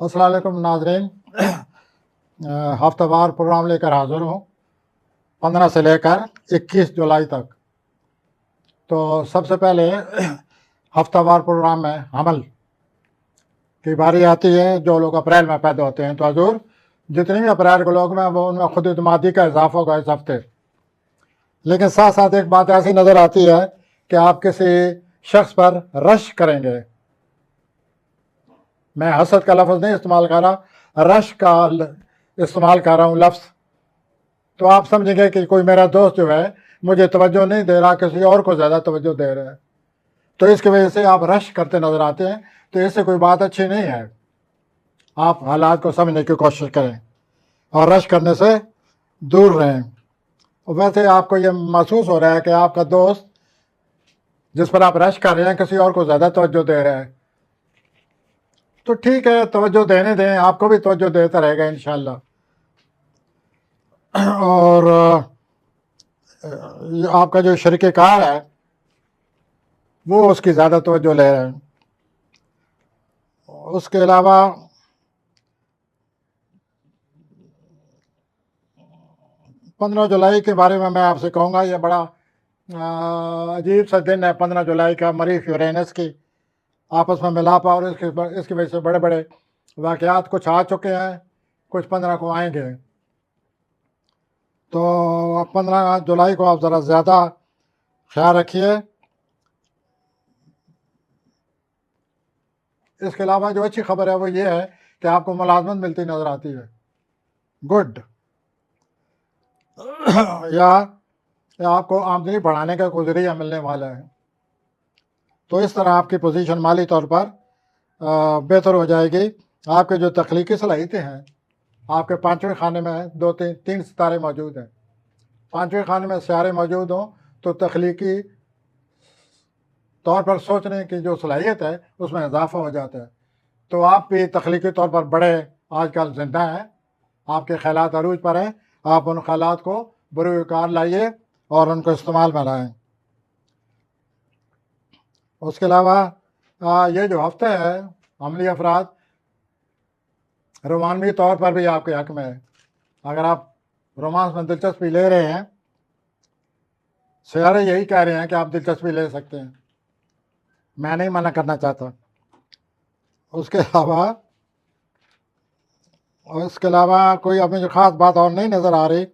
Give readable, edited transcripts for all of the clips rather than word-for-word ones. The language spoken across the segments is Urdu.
السلام علیکم ناظرین، ہفتہ وار پروگرام لے کر حاضر ہوں 15 سے لے کر 21 جولائی تک۔ تو سب سے پہلے ہفتہ وار پروگرام میں حمل کی باری آتی ہے۔ جو لوگ اپریل میں پیدا ہوتے ہیں تو حضور جتنے بھی اپریل کے لوگ میں وہ ان میں خود اعتمادی کا اضافہ ہوگا اس ہفتے۔ لیکن ساتھ ساتھ ایک بات ایسی نظر آتی ہے کہ آپ کسی شخص پر رش کریں گے۔ میں حسد کا لفظ نہیں استعمال کر رہا، رش کا استعمال کر رہا ہوں لفظ۔ تو آپ سمجھیں گے کہ کوئی میرا دوست جو ہے مجھے توجہ نہیں دے رہا، کسی اور کو زیادہ توجہ دے رہا ہے، تو اس کی وجہ سے آپ رش کرتے نظر آتے ہیں۔ تو اس سے کوئی بات اچھی نہیں ہے۔ آپ حالات کو سمجھنے کی کوشش کریں اور رش کرنے سے دور رہیں۔ ویسے آپ کو یہ محسوس ہو رہا ہے کہ آپ کا دوست جس پر آپ رش کر رہے ہیں کسی اور کو زیادہ توجہ دے رہا ہے، تو ٹھیک ہے، توجہ دینے دیں، آپ کو بھی توجہ دیتا رہے گا انشاءاللہ۔ اور آپ کا جو شریک کار ہے وہ اس کی زیادہ توجہ لے رہے ہیں۔ اس کے علاوہ 15 جولائی کے بارے میں آپ سے کہوں گا، یہ بڑا عجیب سا دن ہے 15 جولائی کا، مریخ یورینس کی آپس میں ملاپ، اور اس کی وجہ سے بڑے بڑے واقعات کچھ آ چکے ہیں، کچھ 15 کو آئیں گے۔ تو 15 جولائی کو آپ ذرا زیادہ خیال رکھیے۔ اس کے علاوہ جو اچھی خبر ہے وہ یہ ہے کہ آپ کو ملازمت ملتی نظر آتی ہے، گڈ، یا آپ کو آمدنی بڑھانے کا کوئی ذریعہ ملنے والا ہے۔ تو اس طرح آپ کی پوزیشن مالی طور پر بہتر ہو جائے گی۔ آپ کے جو تخلیقی صلاحیتیں ہیں، آپ کے پانچویں خانے میں تین ستارے موجود ہیں، پانچویں خانے میں ستارے موجود ہوں تو تخلیقی طور پر سوچنے کی جو صلاحیت ہے اس میں اضافہ ہو جاتا ہے۔ تو آپ بھی تخلیقی طور پر بڑے آج کل زندہ ہیں، آپ کے خیالات عروج پر ہیں، آپ ان خیالات کو بروئے کار لائیے اور ان کو استعمال میں لائیں۔ اس کے علاوہ یہ جو ہفتہ ہے عملی افراد رومانوی طور پر بھی آپ کے حق میں ہے۔ اگر آپ رومانس میں دلچسپی لے رہے ہیں، سیارے یہی کہہ رہے ہیں کہ آپ دلچسپی لے سکتے ہیں، میں نہیں منع کرنا چاہتا۔ اس کے علاوہ کوئی اب مجھے خاص بات اور نہیں نظر آ رہی،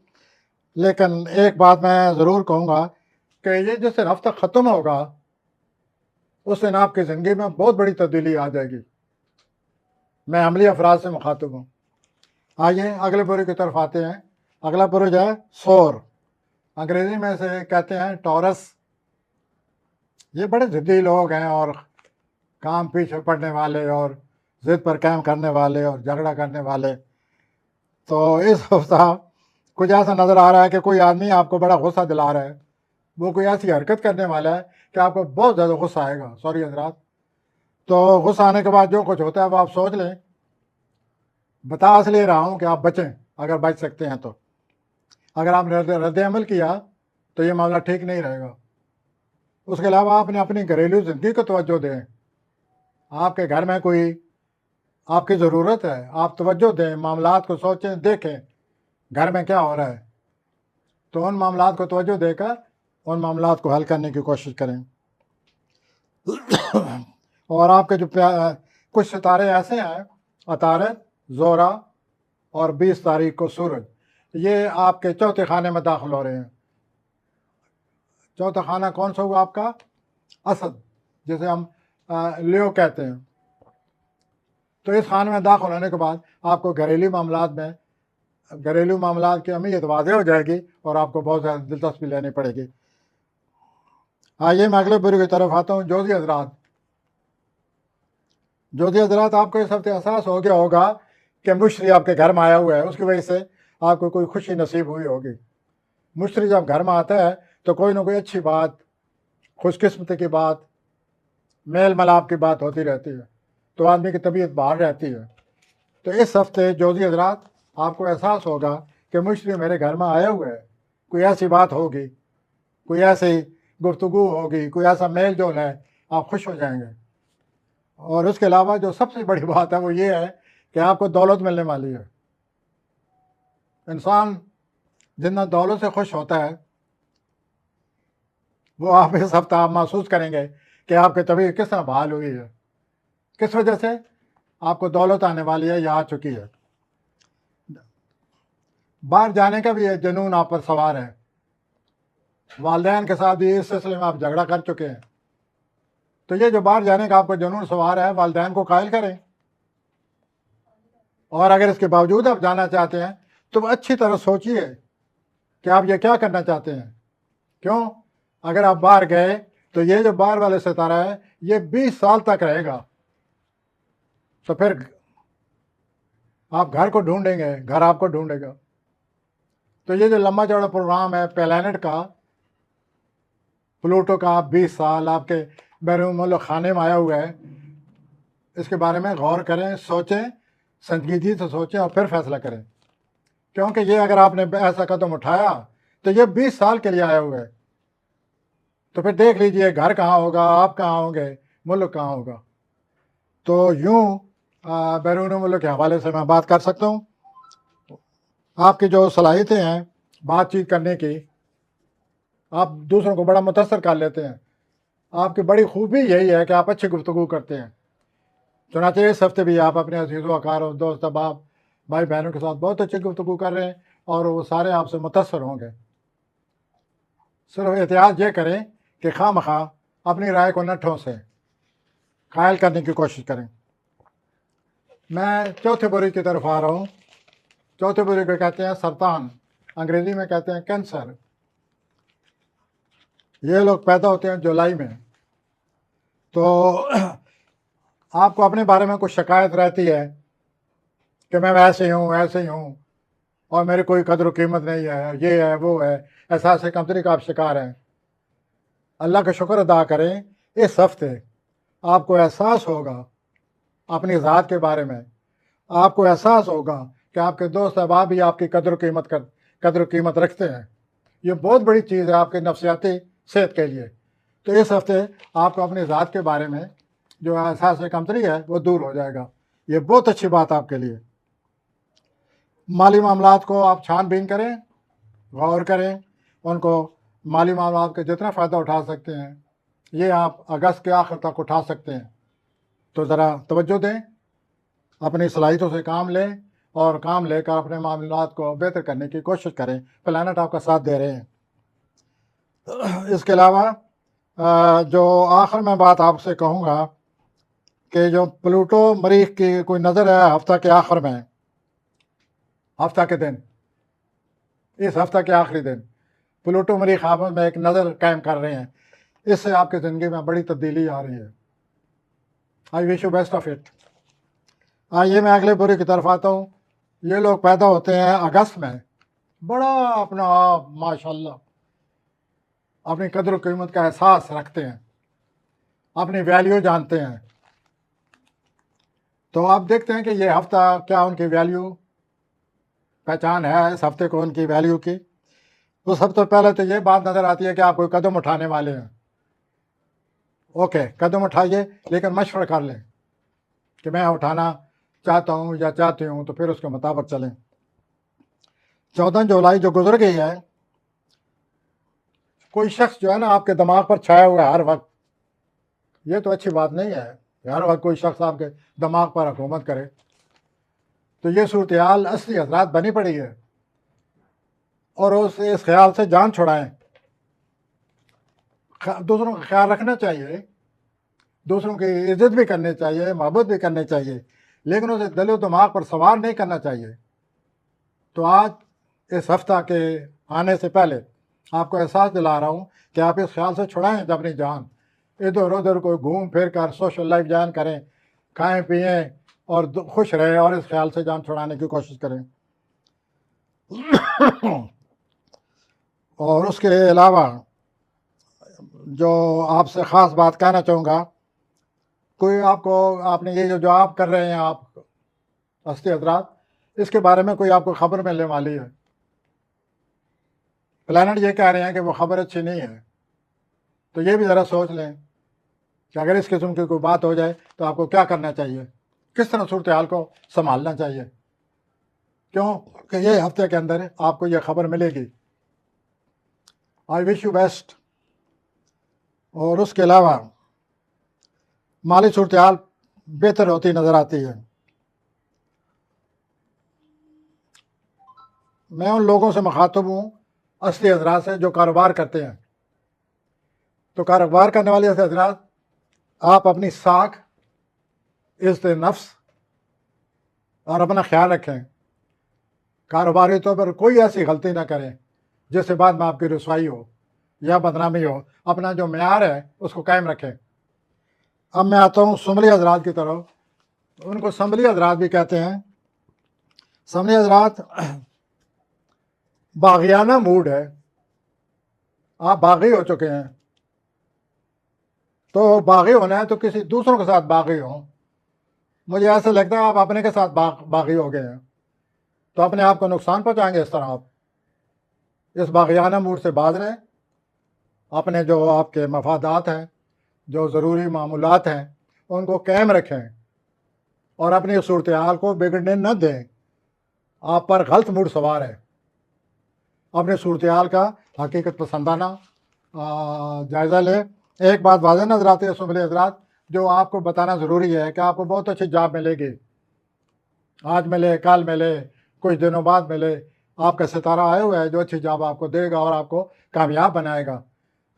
لیکن ایک بات میں ضرور کہوں گا کہ یہ جس دن ہفتہ ختم ہوگا اس دن آپ کی زندگی میں بہت بڑی تبدیلی آ جائے گی۔ میں عملی افراد سے مخاطب ہوں۔ آئیے اگلے برج کی طرف آتے ہیں۔ اگلا برج ہے سور، انگریزی میں سے کہتے ہیں ٹورس۔ یہ بڑے ضدی لوگ ہیں اور کام پیچھے پڑنے والے اور ضد پر قائم کرنے والے اور جھگڑا کرنے والے۔ تو اس ہفتہ کچھ ایسا نظر آ رہا ہے کہ کوئی آدمی آپ کو بڑا غصہ دلا رہا ہے، وہ کوئی ایسی حرکت کرنے والا ہے کہ آپ کو بہت زیادہ غصہ آئے گا، سوری حضرات۔ تو غصہ آنے کے بعد جو کچھ ہوتا ہے وہ آپ سوچ لیں۔ بتا اس لیے رہا ہوں کہ آپ بچیں اگر بچ سکتے ہیں تو۔ اگر آپ نے رد عمل کیا تو یہ معاملہ ٹھیک نہیں رہے گا۔ اس کے علاوہ آپ نے اپنی گھریلو زندگی کو توجہ دیں۔ آپ کے گھر میں کوئی آپ کی ضرورت ہے، آپ توجہ دیں، معاملات کو سوچیں، دیکھیں گھر میں کیا ہو رہا ہے، تو ان معاملات کو توجہ دے کر ان معاملات کو حل کرنے کی کوشش کریں۔ اور آپ کے جو کچھ ستارے ایسے ہیں، عطارد، زہرہ اور 20 تاریخ کو سورج، یہ آپ کے چوتھے خانے میں داخل ہو رہے ہیں۔ چوتھا خانہ کون سا ہوا آپ کا؟ اسد، جسے ہم لیو کہتے ہیں۔ تو اس خانے میں داخل ہونے کے بعد آپ کو گھریلو معاملات کی اہمیت واضح ہو جائے گی اور آپ کو بہت زیادہ دلچسپی لینی پڑے گی۔ آئیے میں اگلے برج کی طرف آتا ہوں، جوزی حضرات۔ جوزی حضرات، آپ کو اس ہفتے احساس ہو گیا ہوگا کہ مشتری آپ کے گھر میں آیا ہوا ہے، اس کی وجہ سے آپ کو کوئی خوشی نصیب ہوئی ہوگی۔ مشتری جب گھر میں آتا ہے تو کوئی نہ کوئی اچھی بات، خوش قسمتی کی بات، میل ملاپ کی بات ہوتی رہتی ہے، تو آدمی کی طبیعت باہر رہتی ہے۔ تو اس ہفتے جوزی حضرات آپ کو احساس ہوگا کہ مشتری میرے گھر میں آیا ہوا ہے، کوئی ایسی بات ہوگی، کوئی ایسی گفتگو ہوگی، کوئی ایسا میل جول ہے، آپ خوش ہو جائیں گے۔ اور اس کے علاوہ جو سب سے بڑی بات ہے وہ یہ ہے کہ آپ کو دولت ملنے والی ہے. انسان جتنا دولت سے خوش ہوتا ہے وہ آپ اس ہفتہ آپ محسوس کریں گے کہ آپ کی طبیعت کس طرح بحال ہوئی ہے. کس وجہ سے؟ آپ کو دولت آنے والی ہے یا آ چکی ہے. باہر جانے کا بھی ایک جنون آپ پر سوار ہے. والدین کے ساتھ بھی اس سلسلے میں آپ جھگڑا کر چکے ہیں. تو یہ جو باہر جانے کا آپ کو جنون سوار ہے، والدین کو قائل کریں. اور اگر اس کے باوجود آپ جانا چاہتے ہیں تو اچھی طرح سوچیے کہ آپ یہ کیا کرنا چاہتے ہیں. کیوں؟ اگر آپ باہر گئے تو یہ جو باہر والے ستارہ ہے یہ 20 سال تک رہے گا. تو پھر آپ گھر کو ڈھونڈیں گے، گھر آپ کو ڈھونڈے گا. تو یہ جو لمبا چوڑا پروگرام ہے پلانٹ کا، پلوٹو کا، 20 سال آپ کے بیرون ملک خانے میں آیا ہوا ہے، اس کے بارے میں غور کریں، سوچیں، سنجیدگی سے سوچیں اور پھر فیصلہ کریں. کیونکہ یہ اگر آپ نے ایسا قدم اٹھایا تو یہ 20 سال کے لیے آیا ہوا ہے. تو پھر دیکھ لیجئے گھر کہاں ہوگا، آپ کہاں ہوں گے، ملک کہاں ہوگا. تو یوں بیرون ملک کے حوالے سے میں بات کر سکتا ہوں. آپ کی جو صلاحیتیں ہیں بات چیت کرنے کی، آپ دوسروں کو بڑا متاثر کر لیتے ہیں. آپ کی بڑی خوبی یہی ہے کہ آپ اچھی گفتگو کرتے ہیں. چنانچہ اس ہفتے بھی آپ اپنے عزیز و اقارب، دوست احباب، بھائی بہنوں کے ساتھ بہت اچھی گفتگو کر رہے ہیں اور وہ سارے آپ سے متاثر ہوں گے. صرف احتیاط یہ کریں کہ خواہ مخواہ اپنی رائے کو نہ ٹھوسیں، قائل کرنے کی کوشش کریں. میں چوتھے بری کی طرف آ رہا ہوں. چوتھے بری کو کہتے ہیں سرطان، انگریزی میں کہتے ہیں کینسر. یہ لوگ پیدا ہوتے ہیں جولائی میں. تو آپ کو اپنے بارے میں کچھ شکایت رہتی ہے کہ میں ویسے ہی ہوں، ایسے ہی ہوں، اور میری کوئی قدر و قیمت نہیں ہے، یہ ہے وہ ہے، احساس کمتری کا آپ شکار ہیں. اللہ کا شکر ادا کریں، اس ہفتے آپ کو احساس ہوگا اپنی ذات کے بارے میں. آپ کو احساس ہوگا کہ آپ کے دوست احباب بھی آپ کی قدر و قیمت رکھتے ہیں. یہ بہت بڑی چیز ہے آپ کے نفسیاتی صحت کے لیے. تو اس ہفتے آپ کو اپنی ذات کے بارے میں جو احساس کمتری ہے وہ دور ہو جائے گا. یہ بہت اچھی بات آپ کے لیے. مالی معاملات کو آپ چھان بین کریں، غور کریں، ان کو مالی معاملات کے جتنا فائدہ اٹھا سکتے ہیں یہ آپ اگست کے آخر تک اٹھا سکتے ہیں. تو ذرا توجہ دیں، اپنی صلاحیتوں سے کام لیں اور کام لے کر اپنے معاملات کو بہتر کرنے کی کوشش کریں. پلانٹ آپ کا ساتھ دے رہے ہیں. اس کے علاوہ جو آخر میں بات آپ سے کہوں گا کہ جو پلوٹو مریخ کی کوئی نظر ہے ہفتہ کے آخر میں، ہفتہ کے دن، اس ہفتہ کے آخری دن پلوٹو مریخ آپس میں ایک نظر قائم کر رہے ہیں. اس سے آپ کی زندگی میں بڑی تبدیلی آ رہی ہے. I wish you best of it. آئیے میں اگلے برے کی طرف آتا ہوں. یہ لوگ پیدا ہوتے ہیں اگست میں، بڑا اپنا آپ ماشاء اللہ اپنی قدر و قیمت کا احساس رکھتے ہیں، اپنی ویلیو جانتے ہیں. تو آپ دیکھتے ہیں کہ یہ ہفتہ کیا ان کی ویلیو پہچان ہے اس ہفتے کو ان کی ویلیو کی. تو سب سے پہلے تو یہ بات نظر آتی ہے کہ آپ کوئی قدم اٹھانے والے ہیں. اوکے، قدم اٹھائیے لیکن مشورہ کر لیں کہ میں اٹھانا چاہتا ہوں یا چاہتی ہوں، تو پھر اس کے مطابق چلیں. 14 جولائی جو گزر گئی ہے، کوئی شخص جو ہے نا آپ کے دماغ پر چھایا ہوا ہے ہر وقت. یہ تو اچھی بات نہیں ہے کہ ہر وقت کوئی شخص آپ کے دماغ پر حکومت کرے. تو یہ صورتحال اصلی حضرات بنی پڑی ہے، اور اس خیال سے جان چھڑائیں. دوسروں کا خیال رکھنا چاہیے، دوسروں کی عزت بھی کرنی چاہیے، محبت بھی کرنی چاہیے، لیکن اسے دل و دماغ پر سوار نہیں کرنا چاہیے. تو آج اس ہفتہ کے آنے سے پہلے آپ کو احساس دلا رہا ہوں کہ آپ اس خیال سے چھڑائیں اپنی جان. ادھر ادھر کوئی گھوم پھر کر سوشل لائف جوائن کریں، کھائیں پئیں اور خوش رہیں، اور اس خیال سے جان چھڑانے کی کوشش کریں. اور اس کے علاوہ جو آپ سے خاص بات کہنا چاہوں گا، کوئی آپ نے یہ جو آپ کر رہے ہیں آپ ہستی حضرات، اس کے بارے میں کوئی آپ کو خبر ملنے والی ہے. پلانٹ یہ کہہ رہے ہیں کہ وہ خبر اچھی نہیں ہے. تو یہ بھی ذرا سوچ لیں کہ اگر اس قسم کی کوئی بات ہو جائے تو آپ کو کیا کرنا چاہیے. کس طرح صورتحال کو سنبھالنا چاہیے، کیوں کہ یہ ہفتے کے اندر آپ کو یہ خبر ملے گی۔ آئی وش یو بیسٹ۔ اور اس کے علاوہ مالی صورتحال بہتر ہوتی نظر آتی ہے۔ میں ان لوگوں سے مخاطب ہوں، اصلی حضرات سے، جو کاروبار کرتے ہیں۔ تو کاروبار کرنے والے ایسے حضرات، آپ اپنی ساکھ، عزت نفس اور اپنا خیال رکھیں۔ کاروباری طور پر کوئی ایسی غلطی نہ کریں جس سے بعد میں آپ کی رسوائی ہو یا بدنامی ہو۔ اپنا جو معیار ہے اس کو قائم رکھیں۔ اب میں آتا ہوں سمبلی حضرات کی طرف۔ ان کو سمبلی حضرات بھی کہتے ہیں۔ سمبلی حضرات باغیانہ موڈ ہے، آپ باغی ہو چکے ہیں، تو باغی ہونا ہے تو کسی دوسروں کے ساتھ باغی ہوں۔ مجھے ایسا لگتا ہے آپ اپنے کے ساتھ باغی ہو گئے ہیں، تو اپنے آپ کو نقصان پہنچائیں گے۔ اس طرح آپ اس باغیانہ موڈ سے باز رہیں، اپنے جو آپ کے مفادات ہیں، جو ضروری معمولات ہیں، ان کو قائم رکھیں اور اپنی صورتحال کو بگڑنے نہ دیں۔ آپ پر غلط موڈ سوار ہے۔ اپنے صورتحال کا حقیقت پسندانہ جائزہ لیں۔ ایک بات واضح نظر آتی ہے سمبلی حضرات، جو آپ کو بتانا ضروری ہے کہ آپ کو بہت اچھی جاب ملے گی، آج ملے، کل ملے، کچھ دنوں بعد ملے۔ آپ کا ستارہ آئے ہوئے ہے جو اچھی جاب آپ کو دے گا اور آپ کو کامیاب بنائے گا۔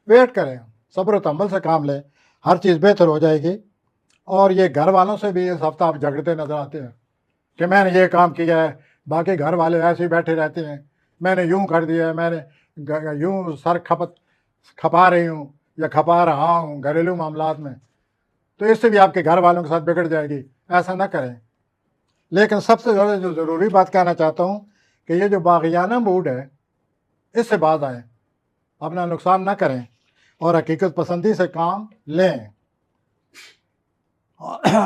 ویٹ کریں، صبر و تحمل سے کام لیں، ہر چیز بہتر ہو جائے گی۔ اور یہ گھر والوں سے بھی اس ہفتہ آپ جھگڑتے نظر آتے ہیں کہ میں نے یہ کام کیا ہے، باقی گھر والے ایسے ہی بیٹھے رہتے ہیں، میں نے یوں کر دیا ہے، میں نے یوں سر کھپا رہی ہوں یا کھپا رہا ہوں گھریلو معاملات میں، تو اس سے بھی آپ کے گھر والوں کے ساتھ بگڑ جائے گی۔ ایسا نہ کریں۔ لیکن سب سے زیادہ جو ضروری بات کہنا چاہتا ہوں کہ یہ جو باغیانہ موڈ ہے، اس سے باز آئیں، اپنا نقصان نہ کریں اور حقیقت پسندی سے کام لیں۔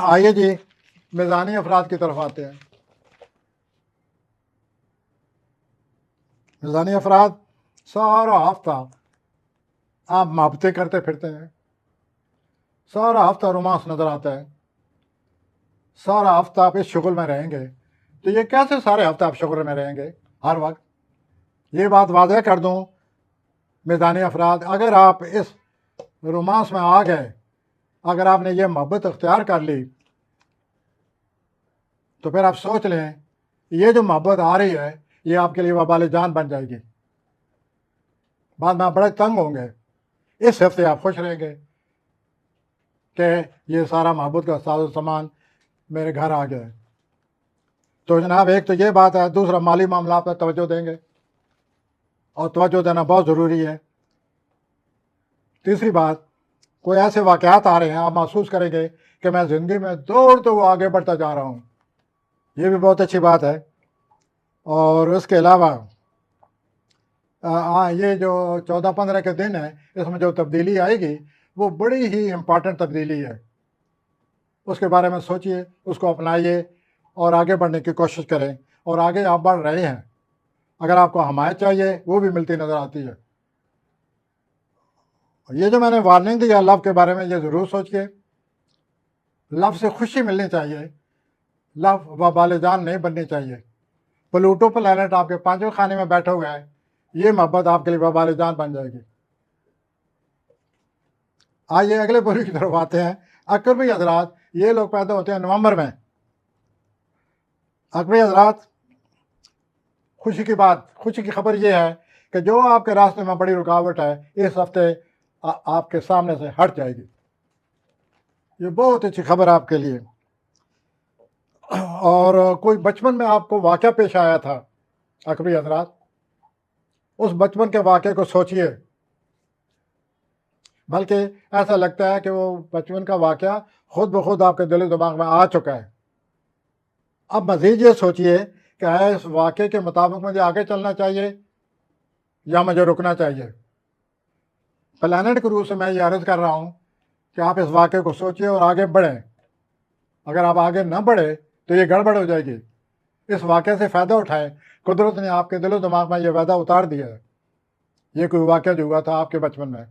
آئیے جی میزانی افراد کی طرف آتے ہیں۔ میزانی افراد سارا ہفتہ آپ محبتیں کرتے پھرتے ہیں، سارا ہفتہ رومانس نظر آتا ہے، سارا ہفتہ آپ اس شغل میں رہیں گے۔ تو یہ کیسے سارے ہفتہ آپ شغل میں رہیں گے ہر وقت؟ یہ بات واضح کر دوں میزانی افراد، اگر آپ اس رومانس میں آ گئے، اگر آپ نے یہ محبت اختیار کر لی، تو پھر آپ سوچ لیں یہ جو محبت آ رہی ہے یہ آپ کے لیے وبال جان بن جائے گی۔ بعد میں آپ بڑے تنگ ہوں گے۔ اس ہفتے آپ خوش رہیں گے کہ یہ سارا محبت کا ساز و سامان میرے گھر آ گیا ہے۔ تو جناب ایک تو یہ بات ہے، دوسرا مالی معاملات پر توجہ دیں گے، اور توجہ دینا بہت ضروری ہے۔ تیسری بات، کوئی ایسے واقعات آ رہے ہیں، آپ محسوس کریں گے کہ میں زندگی میں دوڑتے ہوئے آگے بڑھتا جا رہا ہوں، یہ بھی بہت اچھی بات ہے۔ اور اس کے علاوہ یہ جو 14-15 کے دن ہے، اس میں جو تبدیلی آئے گی وہ بڑی ہی امپارٹنٹ تبدیلی ہے۔ اس کے بارے میں سوچئے، اس کو اپنائیے اور آگے بڑھنے کی کوشش کریں، اور آگے آپ بڑھ رہے ہیں۔ اگر آپ کو حمایت چاہیے وہ بھی ملتی نظر آتی ہے۔ یہ جو میں نے وارننگ دی ہے لو کے بارے میں، یہ ضرور سوچئے۔ لو سے خوشی ملنی چاہیے، لو وبال جان نہیں بننی چاہیے۔ پلوٹو پلانٹ آپ کے 5ویں خانے میں بیٹھا ہوا ہے، یہ محبت آپ کے لیے وبال جان بن جائے گی۔ آئیے اگلے بولی کی طرف آتے ہیں۔ اکبری حضرات، یہ لوگ پیدا ہوتے ہیں نومبر میں۔ اکبری حضرات، خوشی کی بات، خوشی کی خبر یہ ہے کہ جو آپ کے راستے میں بڑی رکاوٹ ہے، اس ہفتے آپ کے سامنے سے ہٹ جائے گی۔ یہ بہت اچھی خبر آپ کے لیے۔ اور کوئی بچپن میں آپ کو واقعہ پیش آیا تھا اکبری حضرات، اس بچپن کے واقعے کو سوچئے، بلکہ ایسا لگتا ہے کہ وہ بچپن کا واقعہ خود بخود آپ کے دل و دماغ میں آ چکا ہے۔ اب مزید یہ سوچئے کہ اس واقعے کے مطابق مجھے آگے چلنا چاہیے یا مجھے رکنا چاہیے۔ پلانٹ کے روح سے میں یہ عرض کر رہا ہوں کہ آپ اس واقعے کو سوچئے اور آگے بڑھیں۔ اگر آپ آگے نہ بڑھے تو یہ گڑبڑ ہو جائے گی۔ اس واقعے سے فائدہ اٹھائیں۔ قدرت نے آپ کے دل و دماغ میں یہ وعدہ اتار دیا ہے۔ یہ کوئی واقعہ جو ہوا تھا آپ کے بچپن میں،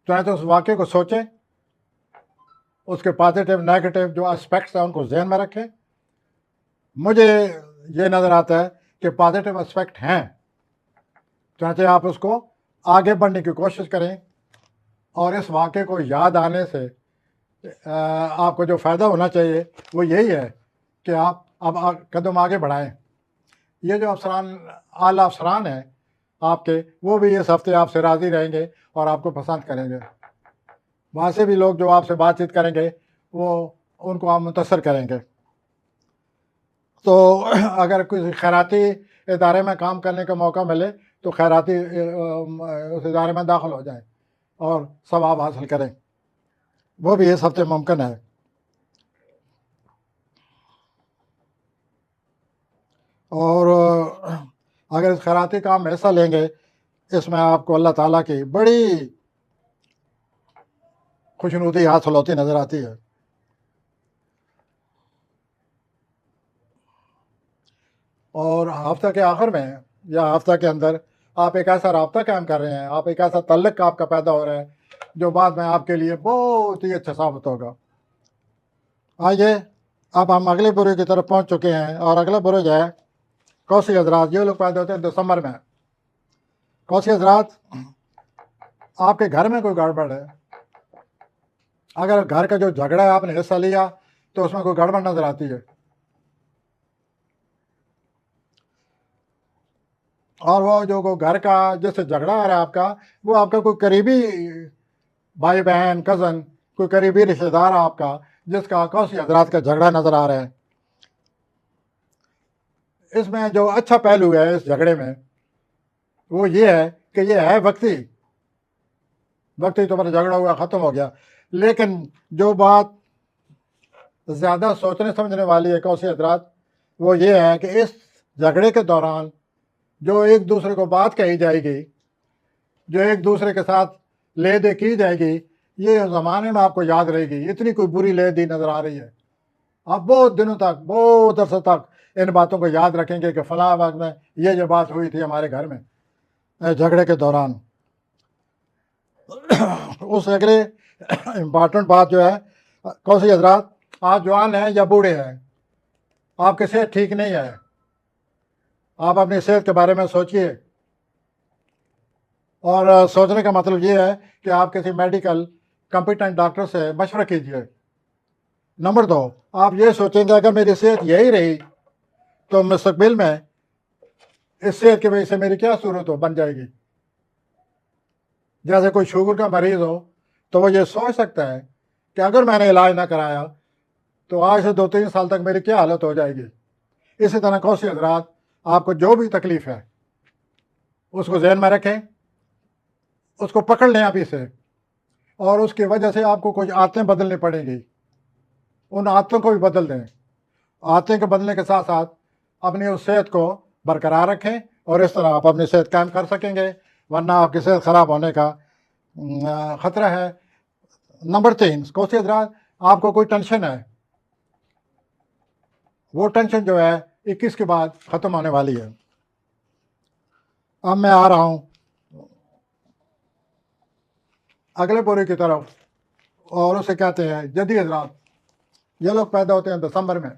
چاہے تو اس واقعے کو سوچیں اس کے پازیٹیو نیگیٹو جو اسپیکٹس ہیں ان کو ذہن میں رکھیں. مجھے یہ نظر آتا ہے کہ پازیٹیو اسپیکٹ ہیں، چنانچہ آپ اس کو آگے بڑھنے کی کوشش کریں، اور اس واقعے کو یاد آنے سے آپ کو جو فائدہ ہونا چاہیے وہ یہی ہے کہ آپ اب قدم آگے بڑھائیں. یہ جو افسران، اعلیٰ افسران ہیں آپ کے، وہ بھی اس ہفتے آپ سے راضی رہیں گے اور آپ کو پسند کریں گے. وہاں سے بھی لوگ جو آپ سے بات چیت کریں گے وہ ان کو آپ متاثر کریں گے. تو اگر کوئی خیراتی ادارے میں کام کرنے کا موقع ملے تو خیراتی اس ادارے میں داخل ہو جائیں اور ثواب حاصل کریں، وہ بھی اس ہفتے ممکن ہے. اور اگر اس خیراتی کام میں حصہ لیں گے، اس میں آپ کو اللہ تعالیٰ کی بڑی خوشنودی حاصل ہوتی نظر آتی ہے. اور ہفتہ کے آخر میں یا ہفتہ کے اندر آپ ایک ایسا رابطہ قائم کر رہے ہیں، آپ ایک ایسا تعلق آپ کا پیدا ہو رہا ہے جو بعد میں آپ کے لیے بہت ہی اچھا ثابت ہوگا. آئیے اب ہم اگلے برے کی طرف پہنچ چکے ہیں، اور اگلا برے جو ہے کوسی حضرات. یہ لوگ پیدا ہوتے ہیں دسمبر میں. کوسی حضرات، آپ کے گھر میں کوئی گڑبڑ ہے، اگر گھر کا جو جھگڑا ہے آپ نے حصہ لیا تو اس میں کوئی گڑبڑ نظر آتی ہے، اور وہ جو گھر کا جس سے جھگڑا آ رہا ہے آپ کا، وہ آپ کا کوئی قریبی بھائی بہن کزن، کوئی قریبی رشتے دار آپ کا جس کا کوسی حضرات کا جھگڑا نظر آ رہا ہے. اس میں جو اچھا پہلو ہے اس جھگڑے میں وہ یہ ہے کہ یہ ہے وقتی طور پر جھگڑا ہوا، ختم ہو گیا. لیکن جو بات زیادہ سوچنے سمجھنے والی ہے کوسی حضرات، وہ یہ ہے کہ اس جھگڑے کے دوران جو ایک دوسرے کو بات کہی جائے گی، جو ایک دوسرے کے ساتھ لے دے کی جائے گی، یہ زمانے میں آپ کو یاد رہے گی. اتنی کوئی بری لے دی نظر آ رہی ہے، آپ بہت دنوں تک، بہت عرصے تک ان باتوں کو یاد رکھیں گے کہ فلاں وقت میں یہ بات ہوئی تھی ہمارے گھر میں جھگڑے کے دوران. اس اگلے امپارٹنٹ بات جو ہے کوسی حضرات، آپ جوان ہیں یا بوڑھے ہیں، آپ کی صحت ٹھیک نہیں ہے، آپ اپنی صحت کے بارے میں سوچئے. اور سوچنے کا مطلب یہ ہے کہ آپ کسی میڈیکل کمپیٹنٹ ڈاکٹر سے مشورہ کیجیے. نمبر 2، آپ یہ سوچیں گے اگر میری صحت یہی رہی تو مستقبل میں اس صحت کی وجہ سے میری کیا صورت بن جائے گی. جیسے کوئی شوگر کا مریض ہو تو وہ یہ سوچ سکتا ہے کہ اگر میں نے علاج نہ کرایا تو آج سے 2-3 سال تک میری کیا حالت ہو جائے گی. اسی طرح کوسی حضرات، آپ کو جو بھی تکلیف ہے اس کو ذہن میں رکھیں، اس کو پکڑ لیں ابھی سے، اور اس کی وجہ سے آپ کو کچھ عادتیں بدلنی پڑیں گی. ان عادتوں کو بھی بدل دیں. عادتیں کے بدلنے کے ساتھ ساتھ اپنی اس صحت کو برقرار رکھیں، اور اس طرح آپ اپنی صحت قائم کر سکیں گے، ورنہ آپ کی صحت خراب ہونے کا خطرہ ہے. نمبر 3، کوسی حضرات، آپ کو کوئی ٹینشن ہے، وہ ٹینشن جو ہے 21 کے بعد ختم ہونے والی ہے. اب میں آ رہا ہوں اگلے برے کی طرف، اور اسے کہتے ہیں جدی حضرات. یہ لوگ پیدا ہوتے ہیں دسمبر میں.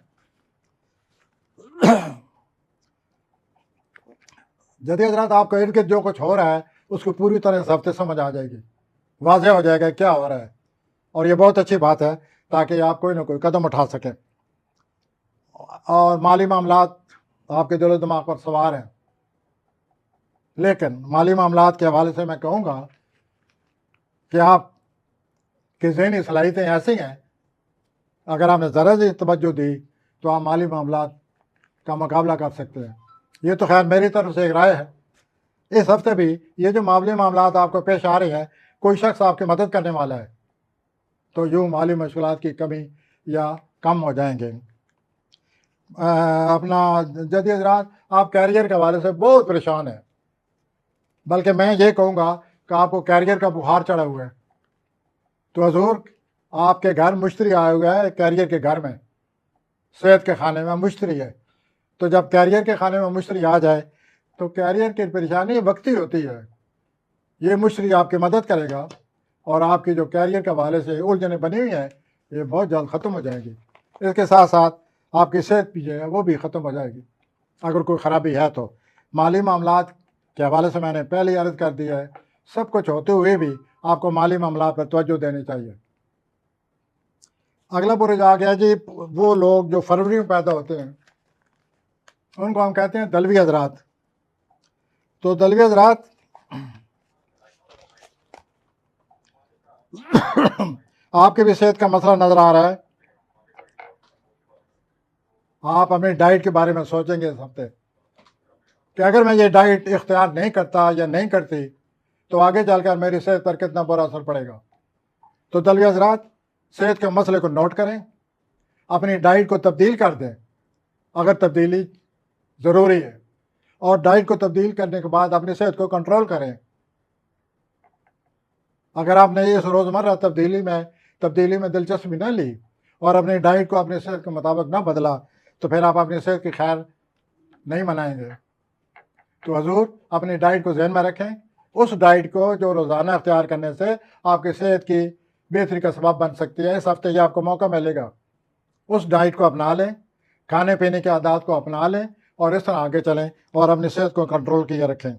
جدی حضرات، آپ کو ارد گرد جو کچھ ہو رہا ہے اس کو پوری طرح اس ہفتے سمجھ آ جائے گی، واضح ہو جائے گا کیا ہو رہا ہے. اور یہ بہت اچھی بات ہے تاکہ آپ کوئی نہ کوئی قدم اٹھا سکیں. اور مالی معاملات آپ کے دل و دماغ پر سوار ہیں، لیکن مالی معاملات کے حوالے سے میں کہوں گا کہ آپ کی ذہنی صلاحیتیں ایسی ہیں، اگر آپ نے ذرا سی توجہ دی تو آپ مالی معاملات کا مقابلہ کر سکتے ہیں. یہ تو خیر میری طرف سے ایک رائے ہے. اس ہفتے بھی یہ جو مالی معاملات آپ کو پیش آ رہے ہیں، کوئی شخص آپ کی مدد کرنے والا ہے، تو یوں مالی مشکلات کی کمی یا کم ہو جائیں گے. اپنا جدید حضرات، آپ کیریئر کے حوالے سے بہت پریشان ہیں، بلکہ میں یہ کہوں گا کہ آپ کو کیریئر کا بخار چڑھا ہوا ہے. تو حضور، آپ کے گھر مشتری آیا ہوا ہے، کیریئر کے گھر میں، صحت کے خانے میں مشتری ہے. تو جب کیریئر کے خانے میں مشتری آ جائے تو کیریئر کی پریشانی وقتی ہوتی ہے. یہ مشتری آپ کی مدد کرے گا، اور آپ کی جو کیریئر کے حوالے سے الجھنیں بنی ہوئی ہیں یہ بہت جلد ختم ہو جائے گی. اس کے ساتھ ساتھ آپ کی صحت بھی جو ہے وہ بھی ختم ہو جائے گی اگر کوئی خرابی ہے تو. مالی معاملات کے حوالے سے میں نے پہلے ہی عرض کر دیا ہے، سب کچھ ہوتے ہوئے بھی آپ کو مالی معاملات پر توجہ دینی چاہیے. اگلا برج آ گیا جی، وہ لوگ جو فروری میں پیدا ہوتے ہیں ان کو ہم کہتے ہیں دلوی حضرات. تو دلوی حضرات آپ کی بھی صحت کا مسئلہ نظر آ رہا ہے. آپ اپنی ڈائٹ کے بارے میں سوچیں گے اس ہفتے کہ اگر میں یہ ڈائٹ اختیار نہیں کرتا یا نہیں کرتی تو آگے چل کر میری صحت پر کتنا برا اثر پڑے گا. تو دلوی حضرات صحت کے مسئلے کو نوٹ کریں، اپنی ڈائٹ کو تبدیل کر دیں اگر تبدیلی ضروری ہے، اور ڈائٹ کو تبدیل کرنے کے بعد اپنی صحت کو کنٹرول کریں. اگر آپ نے اس روزمرہ تبدیلی میں دلچسپی نہ لی اور اپنی ڈائٹ کو اپنی صحت کے مطابق نہ بدلا تو پھر آپ اپنی صحت کی خیر نہیں منائیں گے. تو حضور اپنی ڈائٹ کو ذہن میں رکھیں، اس ڈائٹ کو جو روزانہ اختیار کرنے سے آپ کی صحت کی بہتری کا سبب بن سکتی ہے. اس ہفتے یہ آپ کو موقع ملے گا، اس ڈائٹ کو اپنا لیں، کھانے پینے کے عادات کو اپنا لیں اور اس طرح آگے چلیں اور اپنی صحت کو کنٹرول کیے رکھیں.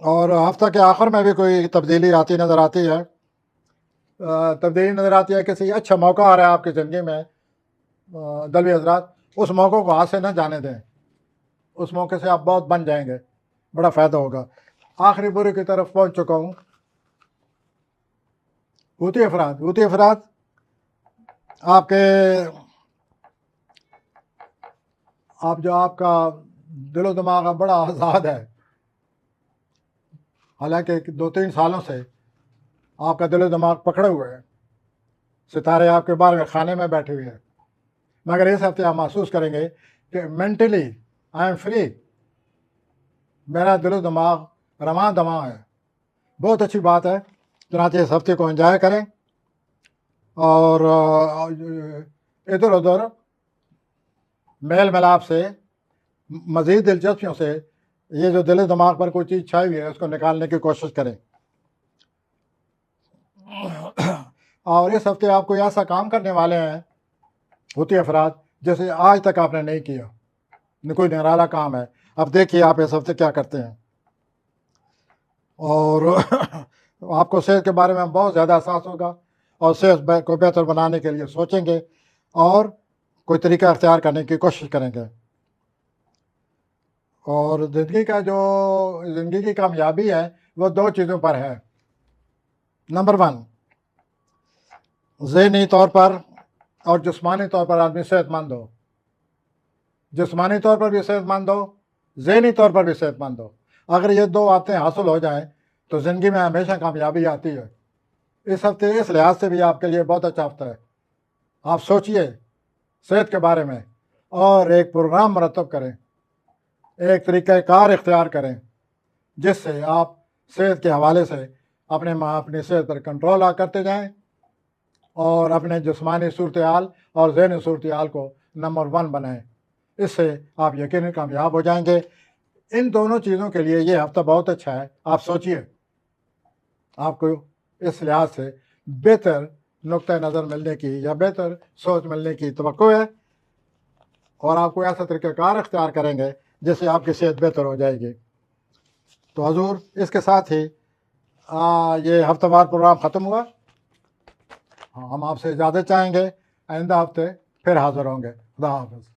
اور ہفتہ کے آخر میں بھی کوئی تبدیلی نظر آتی ہے. تبدیلی نظر آتی ہے، کسی اچھا موقع آ رہا ہے آپ کی زندگی میں. دلوی حضرات اس موقع کو ہاتھ سے نہ جانے دیں، اس موقع سے آپ بہت بن جائیں گے، بڑا فائدہ ہوگا. آخری برے کی طرف پہنچ چکا ہوں. حوثی افراد آپ کا دل و دماغ بڑا آزاد ہے، حالانکہ 2-3 سالوں سے آپ کا دل و دماغ پکڑے ہوئے ہیں، ستارے آپ کے بارے میں خانے میں بیٹھے ہوئے ہیں. مگر اس ہفتے آپ محسوس کریں گے کہ مینٹلی آئی ایم فری، میرا دل و دماغ رواں دواں ہے. بہت اچھی بات ہے. چنانچہ اس ہفتے کو انجوائے کریں اور ادھر ادھر میل ملاپ سے، مزید دلچسپیوں سے یہ جو دل و دماغ پر کوئی چیز چھائی ہوئی ہے اس کو نکالنے کی کوشش کریں. اور اس ہفتے آپ کوئی ایسا کام کرنے والے ہیں حوثی افراد جیسے آج تک آپ نے نہیں کیا، کوئی نرالا کام ہے. اب دیکھیے آپ اس ہفتے کیا کرتے ہیں. اور آپ کو صحت کے بارے میں بہت زیادہ احساس ہوگا اور صحت کو بہتر بنانے کے لیے سوچیں گے اور کوئی طریقہ اختیار کرنے کی کوشش کریں گے. اور زندگی کی کامیابی ہے وہ 2 چیزوں پر ہے. نمبر 1، ذہنی طور پر اور جسمانی طور پر آدمی صحت مند ہو. جسمانی طور پر بھی صحت مند ہو، ذہنی طور پر بھی صحت مند ہو. اگر یہ 2 باتیں حاصل ہو جائیں تو زندگی میں ہمیشہ کامیابی آتی ہے. اس ہفتے اس لحاظ سے بھی آپ کے لیے بہت اچھا ہفتہ ہے. آپ سوچئے صحت کے بارے میں اور ایک پروگرام مرتب کریں، ایک طریقہ کار اختیار کریں جس سے آپ صحت کے حوالے سے اپنی صحت پر کنٹرول کرتے جائیں اور اپنے جسمانی صورتحال اور ذہنی صورتحال کو نمبر 1 بنائیں. اس سے آپ یقیناً کامیاب ہو جائیں گے. ان دونوں چیزوں کے لیے یہ ہفتہ بہت اچھا ہے. آپ سوچئے، آپ کو اس لحاظ سے بہتر نقطہ نظر ملنے کی یا بہتر سوچ ملنے کی توقع ہے اور آپ کو ایسا طریقہ کار اختیار کریں گے جس سے آپ کی صحت بہتر ہو جائے گی. تو حضور اس کے ساتھ ہی یہ ہفتہ وار پروگرام ختم ہوا. ہم آپ سے اجازت چاہیں گے، آئندہ ہفتے پھر حاضر ہوں گے. خدا حافظ.